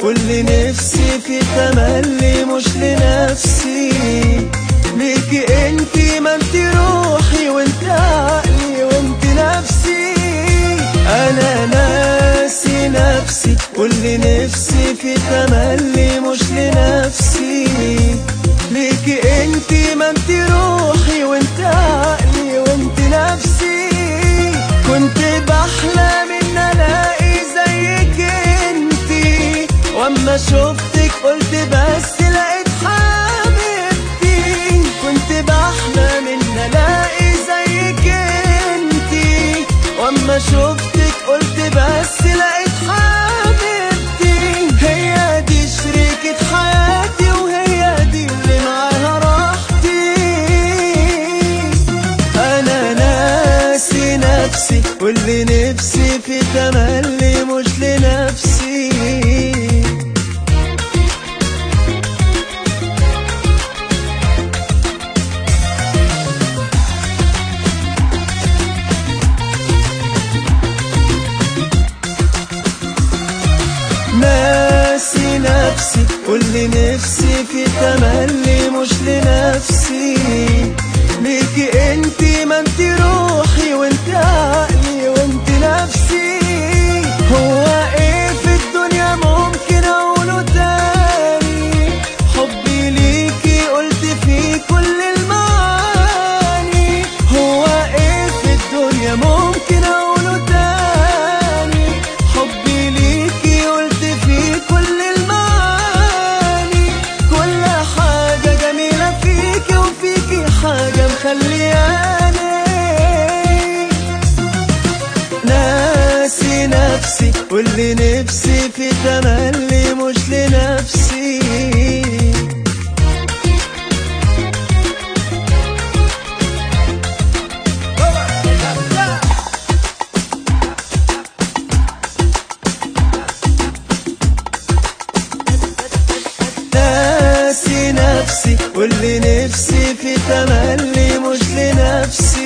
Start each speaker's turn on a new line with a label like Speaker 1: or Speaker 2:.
Speaker 1: واللي نفسي في تملي مش لنفسي، ليكي انتي، ما انتي روحي وانت عقلي وانت نفسي. انا ناسي نفسي واللي نفسي في تملي مش لنفسي، ليكي انتي، ما انتي روحي وانت عقلي وانت نفسي. كنت بحلم ان الاقي زيك انتي، واما شفتك قلت بس لقيت حبيبتي. كنت بحلم ان الاقي زيك انتي، واما شفتك قلت بس لقيت حبيبتي. هي دي شريكة حياتي وهي دي اللي معاها راحتي. انا ناسي نفسي واللي نفسي في تملي مش لنفسي. ناسي نفسي واللي نفسي في تملي مش لنفسي، ليكي انتي، ما انتي روحي وانت عقلي وانت نفسي. هو ايه في الدنيا ممكن اقوله تاني؟ حبي ليكي قلت فيه كل المعاني. هو ايه في الدنيا ممكن اقوله تاني؟ حبي ليكي قلت فيه كل المعاني. كل حاجة جميلة فيكي وفيكي حاجة مخلياني. ناسي نفسي واللي نفسي في تملي مش لنفسي. ناسي نفسي واللي نفسي في تملي مش لنفسي.